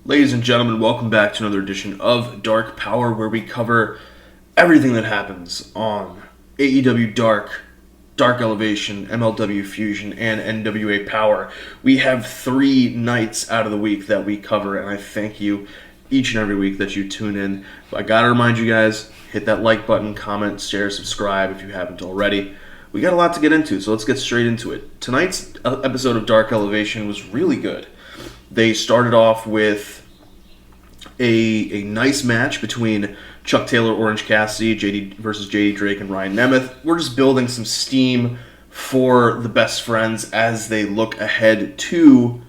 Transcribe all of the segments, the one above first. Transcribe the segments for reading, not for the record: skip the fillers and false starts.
Ladies and gentlemen, welcome back to another edition of Dark Powerrr, where we cover everything that happens on AEW Dark, Dark Elevation, MLW Fusion, and NWA Powerrr. We have 3 nights out of the week that we cover, and I thank you each and every week that you tune in. I gotta remind you guys, hit that like button, comment, share, subscribe if you haven't already. We got a lot to get into, so let's get straight into it. Tonight's episode of Dark Elevation was really good. They started off with a nice match between Chuck Taylor, Orange Cassidy, versus JD Drake, and Ryan Nemeth. We're just building some steam for the best friends as they look ahead to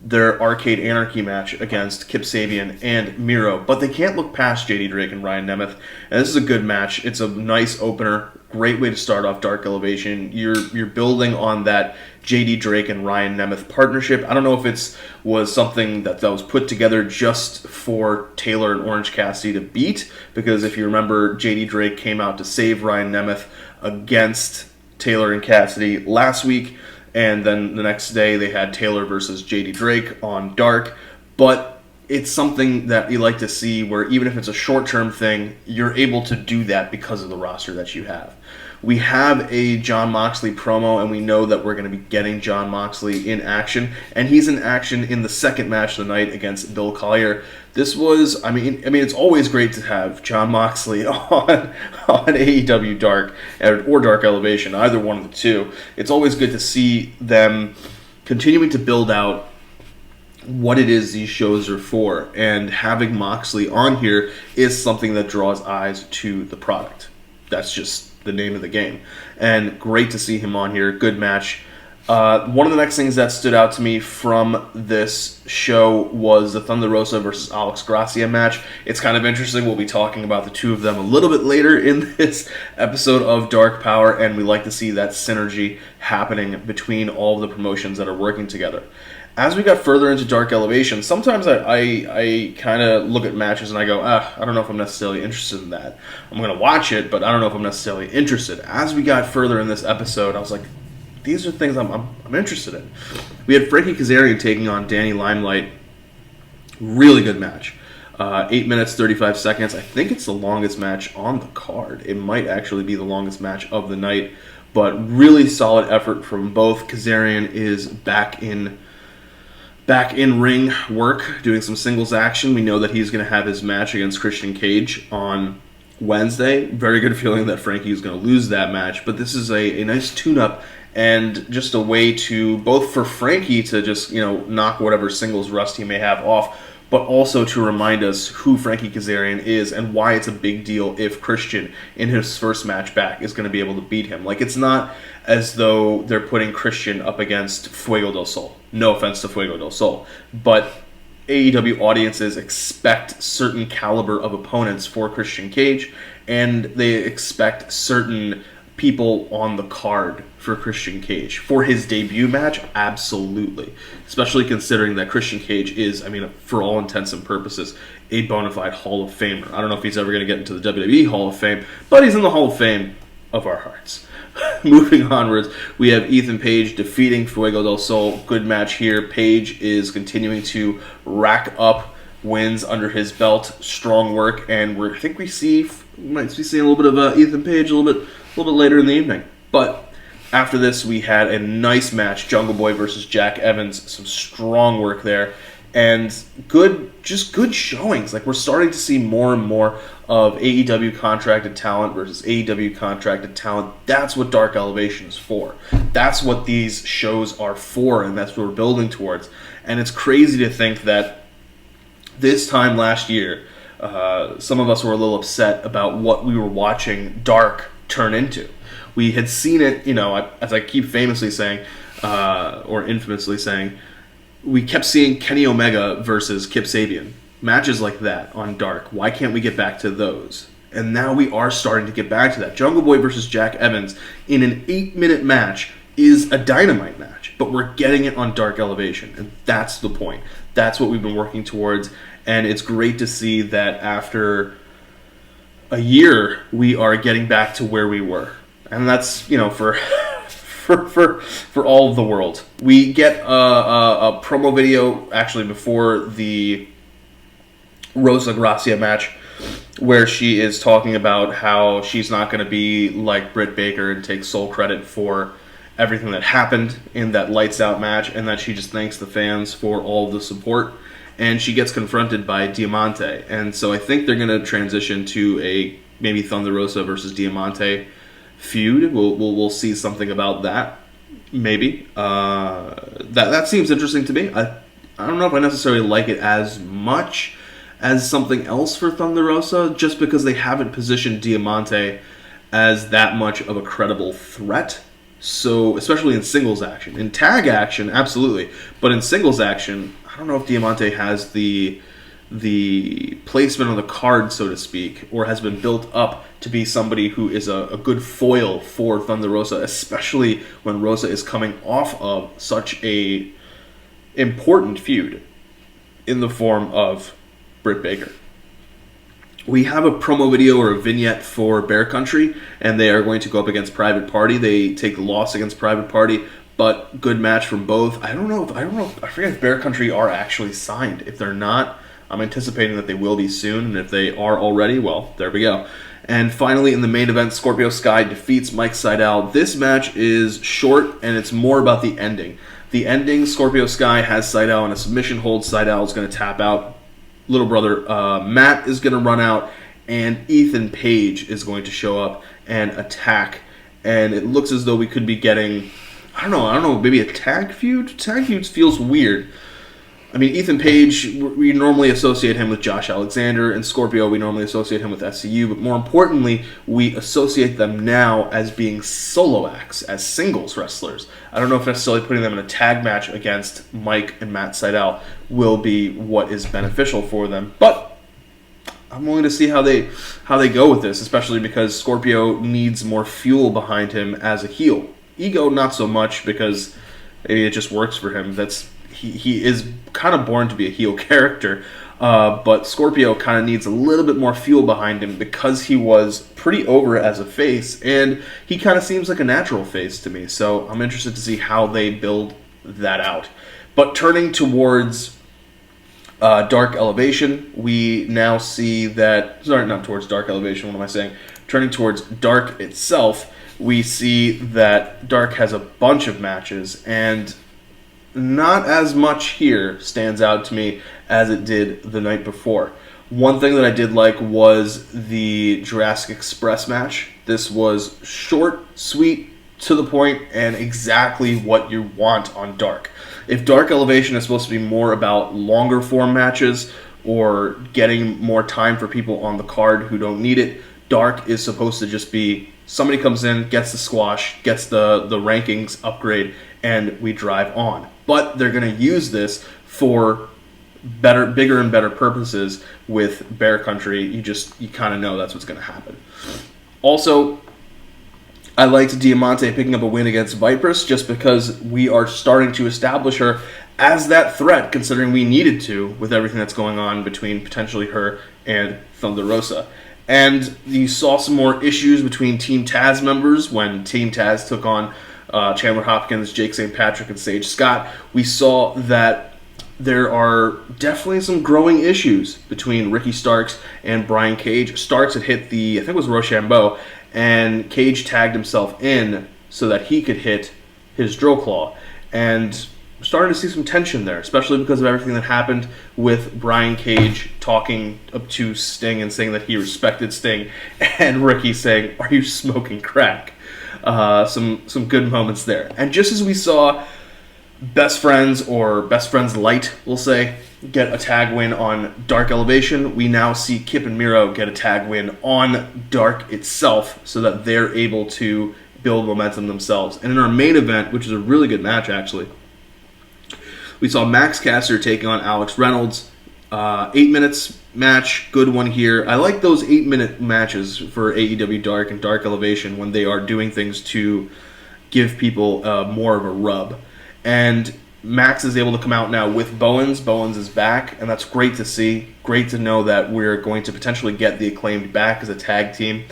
their Arcade Anarchy match against Kip Sabian and Miro. But they can't look past JD Drake and Ryan Nemeth. And this is a good match. It's a nice opener. Great way to start off Dark Elevation. You're building on that JD Drake and Ryan Nemeth partnership. I don't know if it was something that was put together just for Taylor and Orange Cassidy to beat, because if you remember, JD Drake came out to save Ryan Nemeth against Taylor and Cassidy last week, and then the next day they had Taylor versus JD Drake on Dark. But it's something that you like to see where even if it's a short-term thing, you're able to do that because of the roster that you have. We have a Jon Moxley promo, and we know that we're going to be getting Jon Moxley in action, and he's in action in the second match of the night against Bill Collier. This was, I mean, it's always great to have Jon Moxley on AEW Dark or Dark Elevation, either one of the two. It's always good to see them continuing to build out what it is these shows are for, and having Moxley on here is something that draws eyes to the product. That's just the name of the game, and great to see him on here. Good match. One of the next things that stood out to me from this show was the Thunder Rosa versus Alex Gracia match. It's kind of interesting. We'll be talking about the two of them a little bit later in this episode of Dark Powerrr, and we like to see that synergy happening between all of the promotions that are working together. As we got further into Dark Elevation, sometimes I kind of look at matches and I go, I don't know if I'm necessarily interested in that. I'm going to watch it, but I don't know if I'm necessarily interested. As we got further in this episode, I was like, these are things I'm interested in. We had Frankie Kazarian taking on Danny Limelight. Really good match. 8 minutes, 35 seconds. I think it's the longest match on the card. It might actually be the longest match of the night, but really solid effort from both. Kazarian is back in ring work, doing some singles action. We know that he's going to have his match against Christian Cage on Wednesday. Very good feeling that Frankie is going to lose that match, but this is a nice tune-up and just a way to, both for Frankie to just, knock whatever singles rust he may have off, but also to remind us who Frankie Kazarian is and why it's a big deal if Christian, in his first match back, is going to be able to beat him. Like, it's not as though they're putting Christian up against Fuego del Sol. No offense to Fuego del Sol. But AEW audiences expect certain caliber of opponents for Christian Cage, and they expect certain people on the card for Christian Cage. For his debut match, absolutely. Especially considering that Christian Cage is, for all intents and purposes, a bona fide Hall of Famer. I don't know if he's ever going to get into the WWE Hall of Fame, but he's in the Hall of Fame of our hearts. Moving onwards, we have Ethan Page defeating Fuego del Sol. Good match here. Page is continuing to rack up wins under his belt. Strong work, and I think we might be seeing a little bit of Ethan Page a little bit later in the evening. But after this, we had a nice match: Jungle Boy versus Jack Evans. Some strong work there, and good showings. Like, we're starting to see more and more of AEW contracted talent versus AEW contracted talent. That's what Dark Elevation is for. That's what these shows are for, and that's what we're building towards. And it's crazy to think that this time last year, some of us were a little upset about what we were watching Dark turn into. We had seen it, as I keep famously saying, or infamously saying, we kept seeing Kenny Omega versus Kip Sabian. Matches like that on Dark. Why can't we get back to those? And now we are starting to get back to that. Jungle Boy versus Jack Evans in an 8-minute match is a dynamite match, but we're getting it on Dark Elevation, and that's the point. That's what we've been working towards, and it's great to see that after a year, we are getting back to where we were. And that's, for all of the world. We get a promo video actually before the Rosa Gracia match, where she is talking about how she's not going to be like Britt Baker and take sole credit for everything that happened in that lights out match, and that she just thanks the fans for all of the support. And she gets confronted by Diamante, and so I think they're going to transition to a maybe Thunder Rosa versus Diamante feud. We'll see something about that, maybe. That seems interesting to me. I don't know if I necessarily like it as much as something else for Thunder Rosa, just because they haven't positioned Diamante as that much of a credible threat. So, especially in singles action. In tag action, absolutely. But in singles action, I don't know if Diamante has the placement on the card, so to speak, or has been built up to be somebody who is a good foil for Thunder Rosa, especially when Rosa is coming off of such a important feud in the form of Britt Baker. We have a promo video or a vignette for Bear Country, and they are going to go up against Private Party. They take the loss against Private Party, but good match from both. I forget if Bear Country are actually signed. If they're not, I'm anticipating that they will be soon, and if they are already, well, there we go. And finally, in the main event, Scorpio Sky defeats Mike Sydal. This match is short, and it's more about the ending. The ending, Scorpio Sky has Sydal in a submission hold. Sydal is going to tap out. Little brother Matt is going to run out, and Ethan Page is going to show up and attack. And it looks as though we could be getting, I don't know, maybe a tag feud? Tag feuds feels weird. I mean, Ethan Page, we normally associate him with Josh Alexander, and Scorpio, we normally associate him with SCU, but more importantly, we associate them now as being solo acts, as singles wrestlers. I don't know if necessarily putting them in a tag match against Mike and Matt Sydal will be what is beneficial for them, but I'm willing to see how they go with this, especially because Scorpio needs more fuel behind him as a heel. Ego, not so much, because maybe it just works for him. He is kind of born to be a heel character, but Scorpio kind of needs a little bit more fuel behind him because he was pretty over as a face, and he kind of seems like a natural face to me, so I'm interested to see how they build that out. But turning towards Dark Elevation, we now see that... Sorry, not towards Dark Elevation, what am I saying? Turning towards Dark itself, we see that Dark has a bunch of matches, and not as much here stands out to me as it did the night before. One thing that I did like was the Jurassic Express match. This was short, sweet, to the point, and exactly what you want on Dark. If Dark Elevation is supposed to be more about longer form matches or getting more time for people on the card who don't need it, Dark is supposed to just be somebody comes in, gets the squash, gets the rankings upgrade, and we drive on. But they're going to use this for bigger and better purposes with Bear Country. You kind of know that's what's going to happen. Also, I liked Diamante picking up a win against Vipress just because we are starting to establish her as that threat, considering we needed to with everything that's going on between potentially her and Thunder Rosa. And you saw some more issues between Team Taz members when Team Taz took on Chandler Hopkins, Jake St. Patrick, and Sage Scott. We saw that there are definitely some growing issues between Ricky Starks and Brian Cage. Starks had hit I think it was Rochambeau, and Cage tagged himself in so that he could hit his drill claw. And we're starting to see some tension there, especially because of everything that happened with Brian Cage talking up to Sting and saying that he respected Sting, and Ricky saying, "Are you smoking crack?" Some good moments there. And just as we saw Best Friends, or Best Friends Light, we'll say, get a tag win on Dark Elevation, we now see Kip and Miro get a tag win on Dark itself so that they're able to build momentum themselves. And in our main event, which is a really good match actually, we saw Max Caster taking on Alex Reynolds. 8 minutes match, good one here. I like those 8-minute matches for AEW Dark and Dark Elevation when they are doing things to give people more of a rub. And Max is able to come out now with Bowens. Bowens is back, and that's great to see. Great to know that we're going to potentially get the Acclaimed back as a tag team.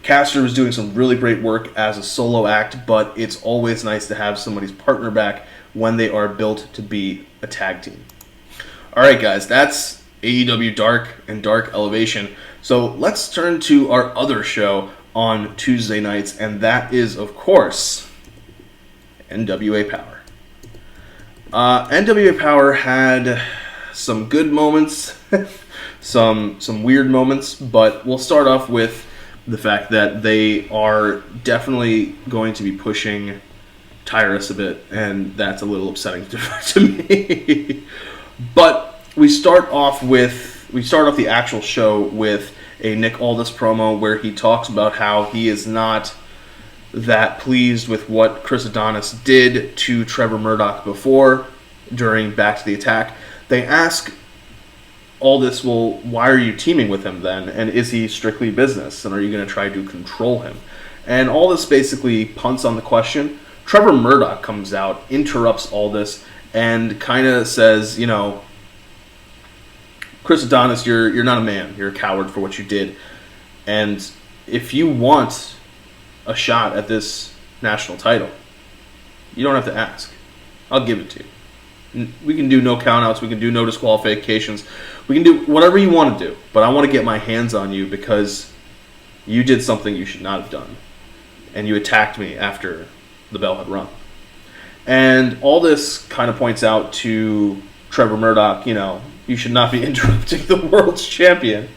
Caster was doing some really great work as a solo act, but it's always nice to have somebody's partner back when they are built to be a tag team. Alright guys, that's AEW Dark and Dark Elevation. So let's turn to our other show on Tuesday nights, and that is, of course, NWA Powerrr. NWA Powerrr had some good moments, some weird moments, but we'll start off with the fact that they are definitely going to be pushing Tyrus a bit, and that's a little upsetting to me. But we start off the actual show with a Nick Aldis promo where he talks about how he is not that pleased with what Chris Adonis did to Trevor Murdoch before, during Back to the Attack. They ask Aldis, well, why are you teaming with him then? And is he strictly business? And are you going to try to control him? And Aldis basically punts on the question. Trevor Murdoch comes out, interrupts Aldis, and kind of says, you know, Chris Adonis, you're not a man. You're a coward for what you did. And if you want a shot at this national title, you don't have to ask. I'll give it to you. We can do no countouts. We can do no disqualifications. We can do whatever you want to do. But I want to get my hands on you because you did something you should not have done. And you attacked me after the bell had rung. And all this kind of points out to Trevor Murdoch, you know, you should not be interrupting the world's champion.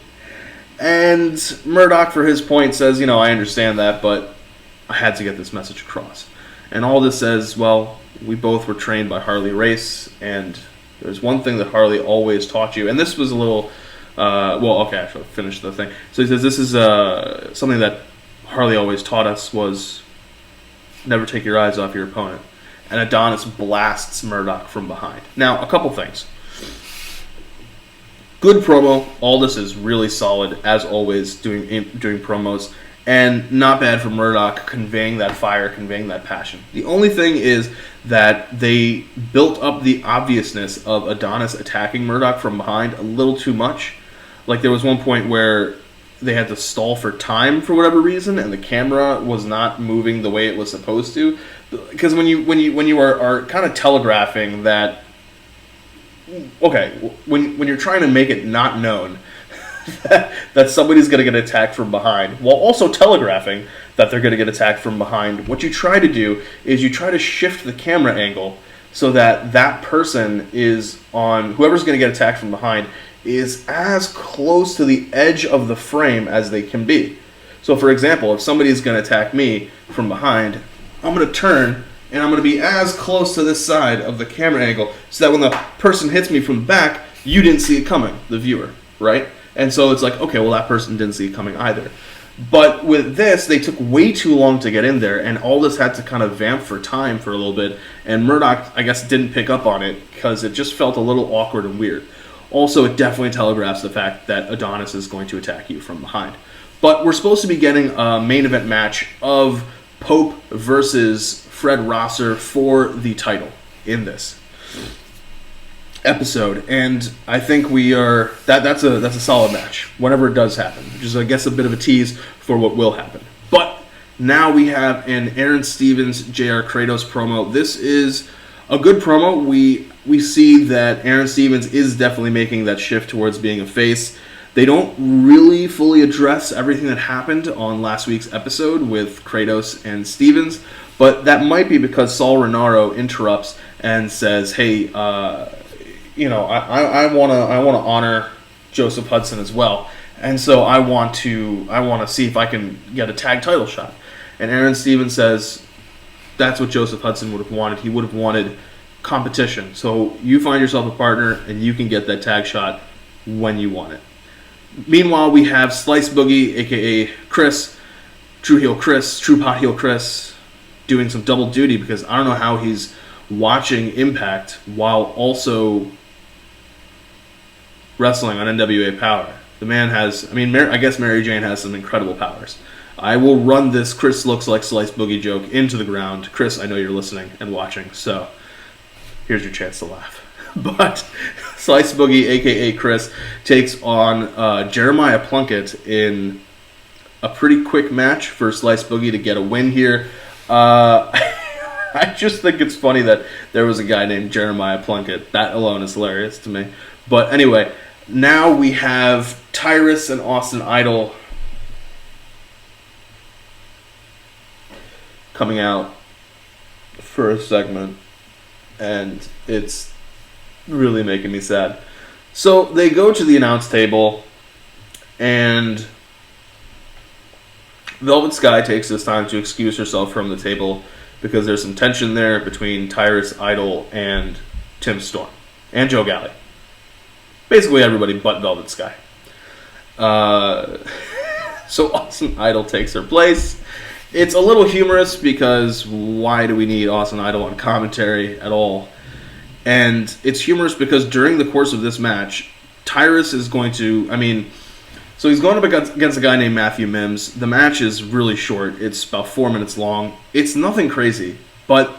And Murdoch, for his point, says, you know, I understand that, but I had to get this message across. And all this says, well, we both were trained by Harley Race, and there's one thing that Harley always taught you. And this was a little, I should finish the thing. So he says, this is something that Harley always taught us was never take your eyes off your opponent. And Adonis blasts Murdoch from behind. Now, a couple things. Good promo. Aldis is really solid, as always, doing promos. And not bad for Murdoch, conveying that fire, conveying that passion. The only thing is that they built up the obviousness of Adonis attacking Murdoch from behind a little too much. Like, there was one point where they had to stall for time for whatever reason, and the camera was not moving the way it was supposed to. Because when you are kind of telegraphing that, okay, when you're trying to make it not known that somebody's going to get attacked from behind, while also telegraphing that they're going to get attacked from behind, what you try to do is you try to shift the camera angle so that that person is on, whoever's going to get attacked from behind is as close to the edge of the frame as they can be. So, for example, if somebody's going to attack me from behind, I'm going to turn and I'm going to be as close to this side of the camera angle so that when the person hits me from the back, you didn't see it coming, the viewer, right? And so it's like, okay, well, that person didn't see it coming either. But with this, they took way too long to get in there, and Aldis had to kind of vamp for time for a little bit, and Murdoch, I guess, didn't pick up on it because it just felt a little awkward and weird. Also, it definitely telegraphs the fact that Adonis is going to attack you from behind. But we're supposed to be getting a main event match of Pope versus Fred Rosser for the title in this episode, and I think we are that's a solid match whenever it does happen, which is, I guess, a bit of a tease for what will happen. But now we have an Aaron Stevens JR Kratos promo. This is a good promo. We see that Aaron Stevens is definitely making that shift towards being a face. They don't really fully address everything that happened on last week's episode with Kratos and Stevens, but that might be because Saul Renaro interrupts and says, hey, you know, I want to honor Joseph Hudson as well, and so I want to see if I can get a tag title shot. And Aaron Stevens says that's what Joseph Hudson would have wanted. He would have wanted competition. So you find yourself a partner, and you can get that tag shot when you want it. Meanwhile, we have Slice Boogie, aka Chris, True Pot Heel Chris, doing some double duty because I don't know how he's watching Impact while also wrestling on NWA Powerrr. The man has, I guess Mary Jane has some incredible powers. I will run this Chris looks like Slice Boogie joke into the ground. Chris, I know you're listening and watching, so here's your chance to laugh. But Slice Boogie, a.k.a. Chris, takes on Jeremiah Plunkett in a pretty quick match for Slice Boogie to get a win here. I just think it's funny that there was a guy named Jeremiah Plunkett. That alone is hilarious to me. But anyway, now we have Tyrus and Austin Idol coming out for a segment, and it's really making me sad. So they go to the announce table, and Velvet Sky takes this time to excuse herself from the table because there's some tension there between Tyrus Idol and Tim Storm and Joe Galli. Basically everybody but Velvet Sky. So Austin Idol takes her place. It's a little humorous because why do we need Austin Idol on commentary at all? And it's humorous because during the course of this match, Tyrus is going to, so he's going up against a guy named Matthew Mims. The match is really short. It's about 4 minutes long. It's nothing crazy, but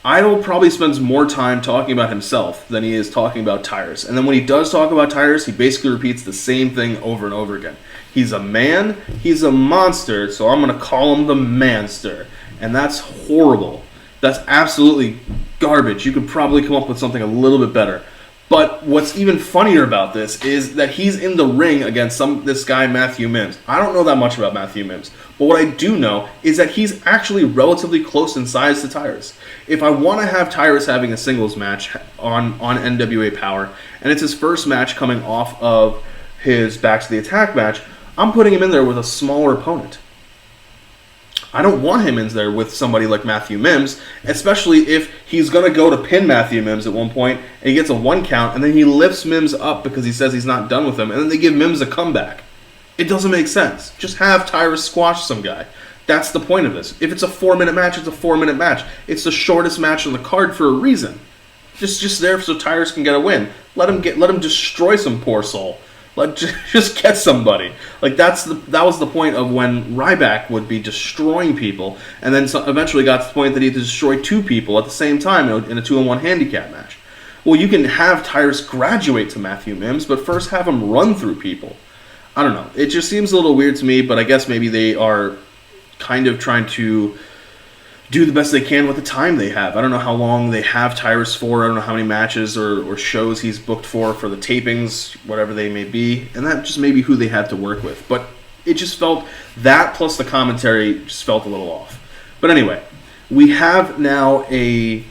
Idol probably spends more time talking about himself than he is talking about Tyrus. And then when he does talk about Tyrus, he basically repeats the same thing over and over again. He's a man, he's a monster, so I'm going to call him the Manster. And that's horrible. That's absolutely garbage. You could probably come up with something a little bit better. But what's even funnier about this is that he's in the ring against this guy, Matthew Mims. I don't know that much about Matthew Mims, but what I do know is that he's actually relatively close in size to Tyrus. If I want to have Tyrus having a singles match on NWA Powerrr, and it's his first match coming off of his Back to the Attack match, I'm putting him in there with a smaller opponent. I don't want him in there with somebody like Matthew Mims, especially if he's going to go to pin Matthew Mims at one point, and he gets a 1 count, and then he lifts Mims up because he says he's not done with him, and then they give Mims a comeback. It doesn't make sense. Just have Tyrus squash some guy. That's the point of this. If it's a 4-minute match, it's a 4-minute match. It's the shortest match on the card for a reason. Just there so Tyrus can get a win. Let him destroy some poor soul. Just get somebody. That was the point of when Ryback would be destroying people, and then eventually got to the point that he had to destroy 2 people at the same time in a 2-on-1 handicap match. Well, you can have Tyrus graduate to Matthew Mims, but first have him run through people. I don't know. It just seems a little weird to me, but I guess maybe they are kind of trying to do the best they can with the time they have. I don't know how long they have Tyrus for. I don't know how many matches or shows he's booked for the tapings, whatever they may be. And that just may be who they have to work with. But it just felt, that plus the commentary just felt a little off. But anyway, we have now a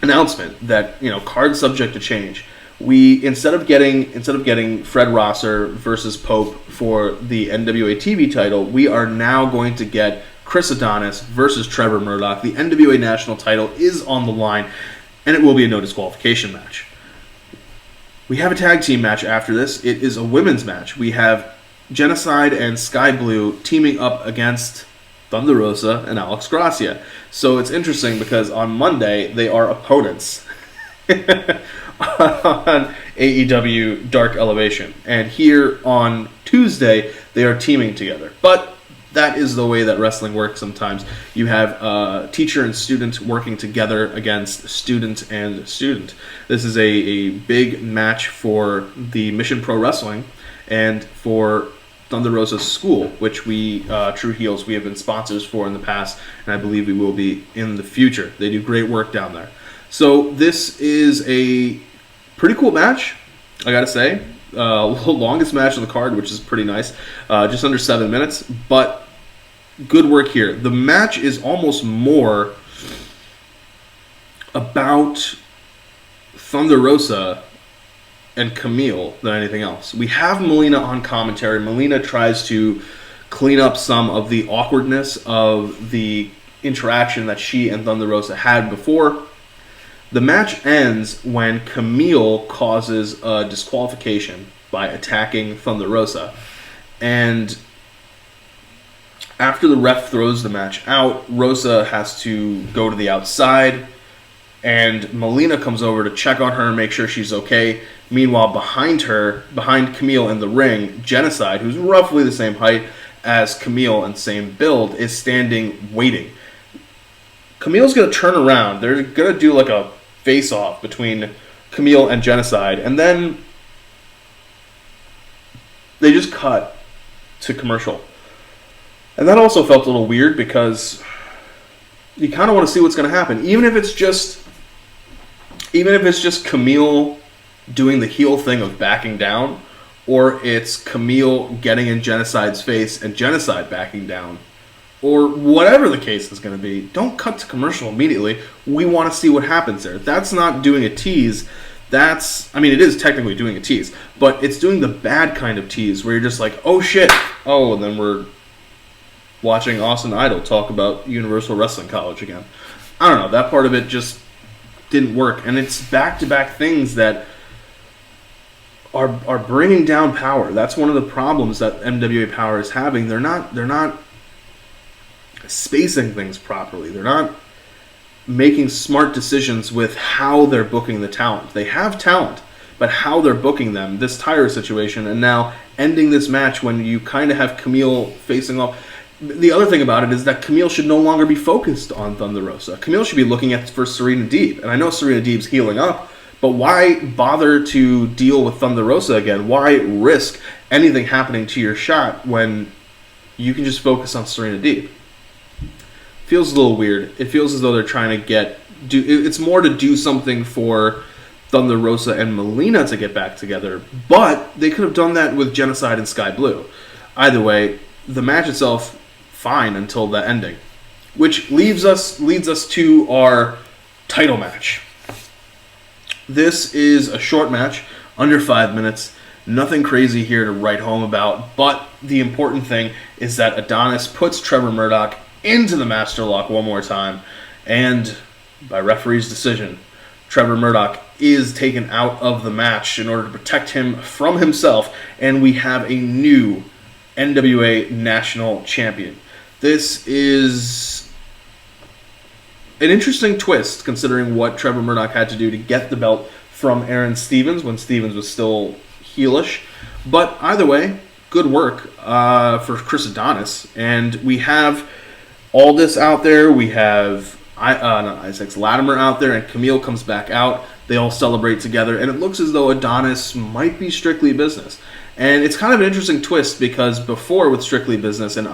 announcement that, card subject to change. We instead of getting Fred Rosser versus Pope for the NWA TV title, we are now going to get Chris Adonis versus Trevor Murdoch. The NWA National title is on the line, and it will be a no disqualification match. We have a tag team match after this. It is a women's match. We have Genocide and Sky Blue teaming up against Thunder Rosa and Alex Gracia. So it's interesting because on Monday they are opponents on AEW Dark Elevation. And here on Tuesday they are teaming together. But that is the way that wrestling works sometimes. You have teacher and student working together against student and student. This is a big match for the Mission Pro Wrestling and for Thunder Rosa's school, which we, True Heels, we have been sponsors for in the past, and I believe we will be in the future. They do great work down there. So this is a pretty cool match, I gotta say. Longest match on the card, which is pretty nice. Just under 7 minutes, but good work here. The match is almost more about Thunder Rosa and Camille than anything else. We have Melina on commentary. Melina tries to clean up some of the awkwardness of the interaction that she and Thunder Rosa had before. The match ends when Camille causes a disqualification by attacking Thunder Rosa. And after the ref throws the match out, Rosa has to go to the outside, and Melina comes over to check on her and make sure she's okay. Meanwhile, behind Camille in the ring, Genocide, who's roughly the same height as Camille and same build, is standing waiting. Camille's going to turn around. They're going to do like a face-off between Camille and Genocide, and then they just cut to commercial. And that also felt a little weird because you kind of want to see what's going to happen. Even if it's just Camille doing the heel thing of backing down, or it's Camille getting in Genocide's face and Genocide backing down, or whatever the case is going to be. Don't cut to commercial immediately. We want to see what happens there. That's not doing a tease. It is technically doing a tease, but it's doing the bad kind of tease where you're just like, oh shit, oh, and then we're watching Austin Idol talk about Universal Wrestling College again. I don't know, that part of it just didn't work, and it's back-to-back things that are bringing down Powerrr. That's one of the problems that NWA Powerrr is having. They're not spacing things properly. They're not making smart decisions with how they're booking the talent. They have talent, but how they're booking them, this Tyrus situation, and now ending this match when you kind of have Camille facing off. The other thing about it is that Camille should no longer be focused on Thunder Rosa. Camille should be looking at for Serena Deeb, and I know Serena Deeb's healing up, but why bother to deal with Thunder Rosa again? Why risk anything happening to your shot when you can just focus on Serena Deeb? Feels a little weird. It feels as though they're trying to it's more to do something for Thunder Rosa and Melina to get back together, but they could have done that with Genocide and Sky Blue. Either way, the match itself, fine until the ending, which leads us to our title match. This is a short match, under 5 minutes. Nothing crazy here to write home about, but the important thing is that Adonis puts Trevor Murdoch into the Master Lock one more time, and by referee's decision, Trevor Murdoch is taken out of the match in order to protect him from himself, and we have a new NWA National Champion. This is an interesting twist, considering what Trevor Murdoch had to do to get the belt from Aaron Stevens when Stevens was still heelish. But either way, good work for Chris Adonis. And we have Aldis out there. We have Latimer out there, and Camille comes back out. They all celebrate together, and it looks as though Adonis might be Strictly Business. And it's kind of an interesting twist, because before with Strictly Business and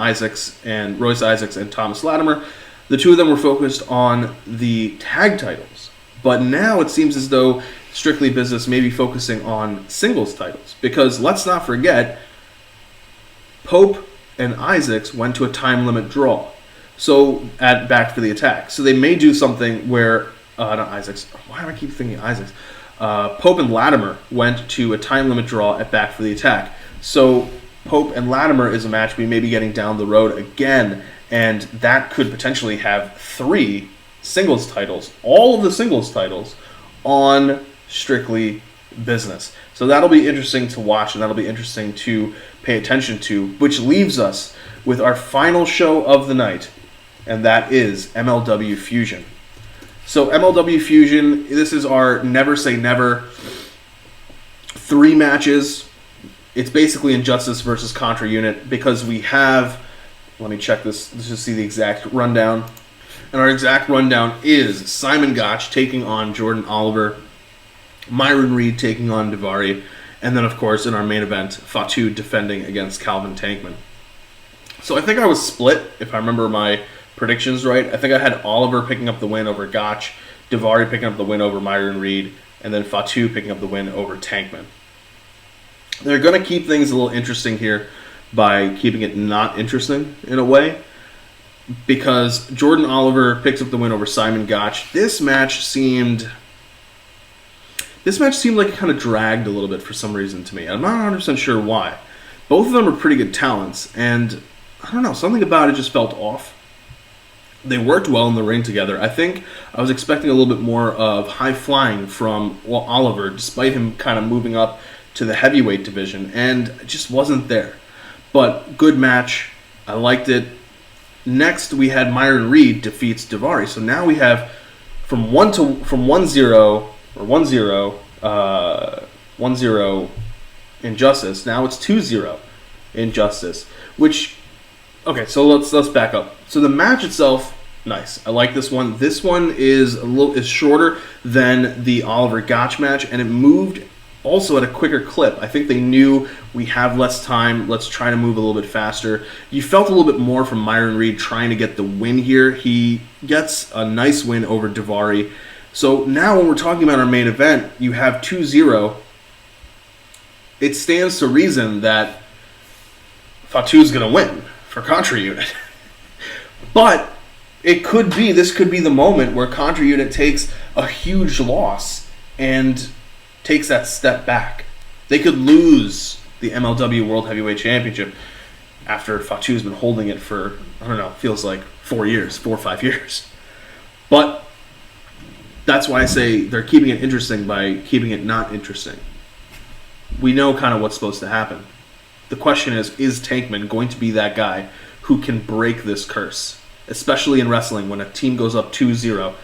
Royce Isaacs and Thomas Latimer, the two of them were focused on the tag titles. But now it seems as though Strictly Business may be focusing on singles titles. Because let's not forget, Pope and Isaacs went to a time limit draw. So at Back for the Attack. So they may do something where, not Isaacs, why do I keep thinking Isaacs? Pope and Latimer went to a time limit draw at Back for the Attack. So Pope and Latimer is a match we may be getting down the road again, and that could potentially have 3 singles titles, all of the singles titles, on Strictly Business. So that'll be interesting to watch, and that'll be interesting to pay attention to, which leaves us with our final show of the night, and that is MLW Fusion. So MLW Fusion, this is our Never Say Never 3 matches. It's basically Injustice versus Contra unit, because we have, let me check this, let's just see the exact rundown. And our exact rundown is Simon Gotch taking on Jordan Oliver, Myron Reed taking on Daivari, and then of course in our main event, Fatu defending against Calvin Tankman. So I think I was split, if I remember my predictions right. I think I had Oliver picking up the win over Gotch, Daivari picking up the win over Myron Reed, and then Fatu picking up the win over Tankman. They're going to keep things a little interesting here by keeping it not interesting in a way, because Jordan Oliver picks up the win over Simon Gotch. This match seemed like it kind of dragged a little bit for some reason to me. I'm not 100% sure why. Both of them are pretty good talents, and I don't know, something about it just felt off. They worked well in the ring together. I think I was expecting a little bit more of high flying from Oliver, despite him kind of moving up to the heavyweight division, and it just wasn't there. But good match. I liked it. Next, we had Myron Reed defeats Daivari. So now we have from 1-0 Injustice. Now it's 2-0 Injustice. Which, okay, so let's back up. So the match itself, nice. I like this one. This one is shorter than the Oliver Gotch match, and it moved also at a quicker clip. I think they knew we have less time. Let's try to move a little bit faster. You felt a little bit more from Myron Reed trying to get the win here. He gets a nice win over Daivari. So now when we're talking about our main event, you have 2-0. It stands to reason that Fatu's going to win for Contra Unit. But this could be the moment where Contra Unit takes a huge loss and takes that step back. They could lose the MLW World Heavyweight Championship after Fatu's been holding it for, I don't know, feels like 4 or 5 years. But that's why I say they're keeping it interesting by keeping it not interesting. We know kind of what's supposed to happen. The question is Tankman going to be that guy who can break this curse? Especially in wrestling, when a team goes up 2-0,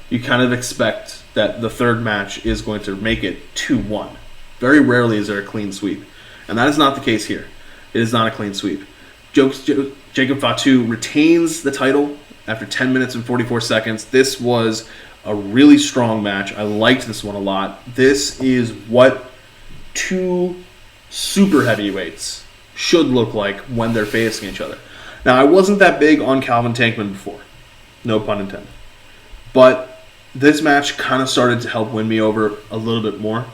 you kind of expect that the third match is going to make it 2-1. Very rarely is there a clean sweep. And that is not the case here. It is not a clean sweep. Jacob Fatu retains the title after 10 minutes and 44 seconds. This was a really strong match. I liked this one a lot. This is what two super heavyweights should look like when they're facing each other. Now, I wasn't that big on Calvin Tankman before. No pun intended. But this match kind of started to help win me over a little bit more.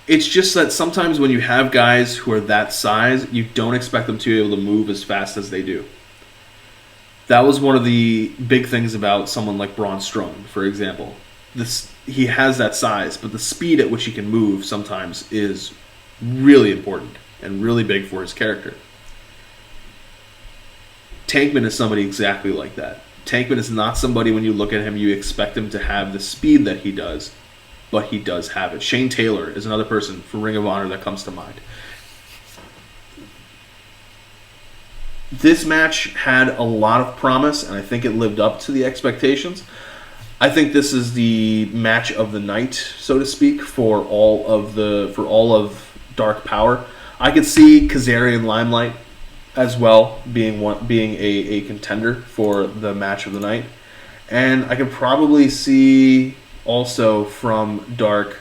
It's just that sometimes when you have guys who are that size, you don't expect them to be able to move as fast as they do. That was one of the big things about someone like Braun Strowman, for example. He has that size, but the speed at which he can move sometimes is really important and really big for his character. Tankman is somebody exactly like that. Tankman is not somebody, when you look at him, you expect him to have the speed that he does, but he does have it. Shane Taylor is another person from Ring of Honor that comes to mind. This match had a lot of promise, and I think it lived up to the expectations. I think this is the match of the night, so to speak, for all of Dark Powerrr. I could see Kazarian Limelight as well being a contender for the match of the night, and I could probably see also from Dark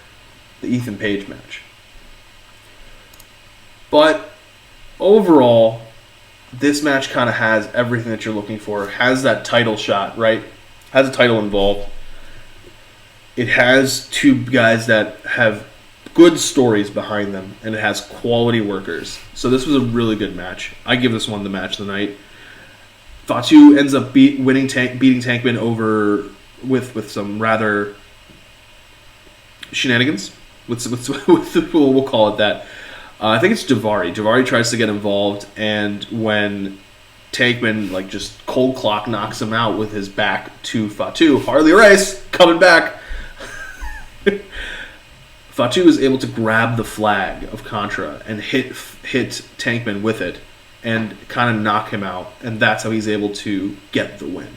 the Ethan Page match. But overall, this match kind of has everything that you're looking for. It has that title shot, right? Has a title involved. It has two guys that have good stories behind them, and it has quality workers. So this was a really good match. I give this one the match of the night. Fatu ends up beating Tankman over with some rather shenanigans. We'll call it that. I think it's Davari. Davari tries to get involved, and when Tankman just cold clock knocks him out with his back to Fatu, Harley Race coming back. Fatu is able to grab the flag of Contra and hit Tankman with it and kind of knock him out, and that's how he's able to get the win.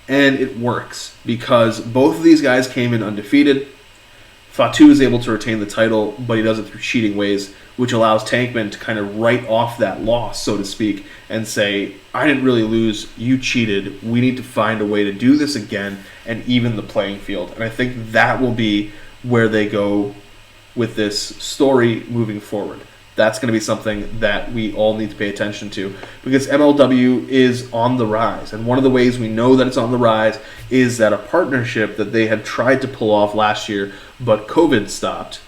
And it works because both of these guys came in undefeated. Fatu is able to retain the title, but he does it through cheating ways, which allows Tankman to kind of write off that loss, so to speak, and say, I didn't really lose, you cheated, we need to find a way to do this again and even the playing field. And I think that will be where they go with this story moving forward. That's going to be something that we all need to pay attention to, because MLW is on the rise. And one of the ways we know that it's on the rise is that a partnership that they had tried to pull off last year, but COVID stopped,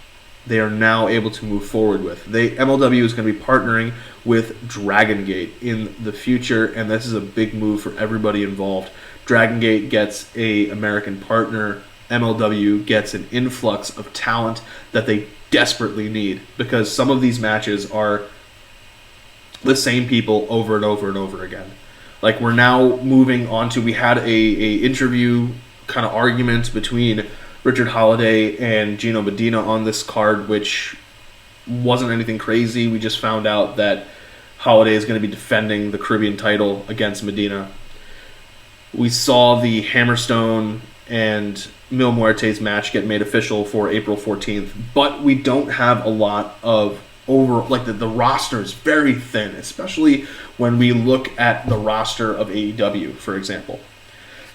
they are now able to move forward with. MLW is going to be partnering with Dragon Gate in the future, and this is a big move for everybody involved. Dragon Gate gets an American partner. MLW gets an influx of talent that they desperately need, because some of these matches are the same people over and over and over again. Like, we're now moving on to, we had a interview kind of argument between Richard Holiday and Gino Medina on this card, which wasn't anything crazy. We just found out that Holiday is going to be defending the Caribbean title against Medina. We saw the Hammerstone and Mil Muertes match get made official for April 14th, but we don't have a lot of the roster is very thin, especially when we look at the roster of AEW, for example.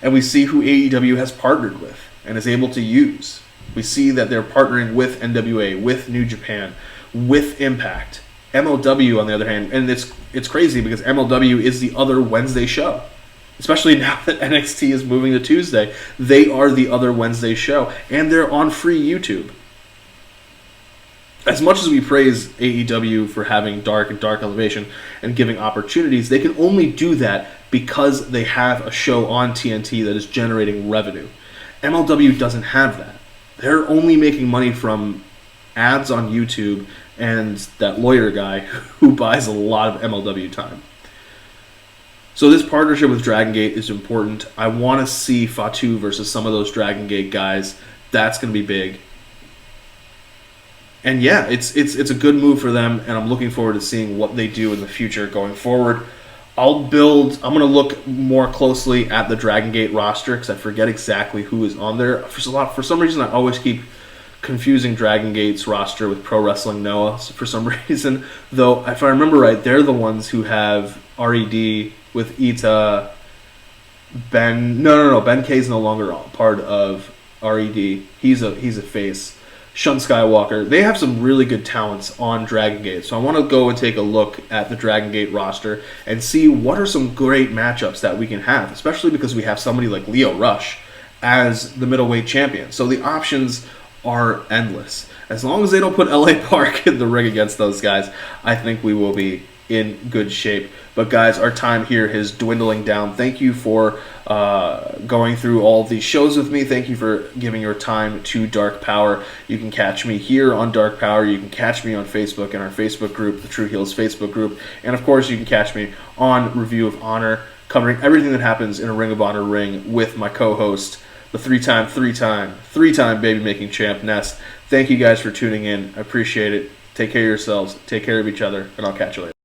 And we see who AEW has partnered with and is able to use. We see that they're partnering with NWA, with New Japan, with Impact. MLW, on the other hand, and it's crazy because MLW is the other Wednesday show. Especially now that NXT is moving to Tuesday. They are the other Wednesday show, and they're on free YouTube. As much as we praise AEW for having Dark and Dark Elevation and giving opportunities, they can only do that because they have a show on TNT that is generating revenue. MLW doesn't have that. They're only making money from ads on YouTube and that lawyer guy who buys a lot of MLW time. So this partnership with Dragon Gate is important. I want to see Fatu versus some of those Dragon Gate guys. That's going to be big. And yeah, it's a good move for them, and I'm looking forward to seeing what they do in the future going forward. I'm going to look more closely at the Dragon Gate roster because I forget exactly who is on there. For some reason, I always keep confusing Dragon Gate's roster with Pro Wrestling Noah for some reason. Though, if I remember right, they're the ones who have RED with Ita, Ben. No. Ben K is no longer part of RED. He's a face. Shun Skywalker. They have some really good talents on Dragon Gate. So I want to go and take a look at the Dragon Gate roster and see what are some great matchups that we can have, especially because we have somebody like Lio Rush as the middleweight champion. So the options are endless. As long as they don't put LA Park in the ring against those guys, I think we will be in good shape. But guys, our time here is dwindling down. Thank you for going through all of these shows with me. Thank you for giving your time to Dark Powerrr. You can catch me here on Dark Powerrr. You can catch me on Facebook in our Facebook group, the True Heels Facebook group. And of course, you can catch me on Review of Honor, covering everything that happens in a Ring of Honor ring with my co-host, the three-time baby-making champ, Ness. Thank you guys for tuning in. I appreciate it. Take care of yourselves. Take care of each other. And I'll catch you later.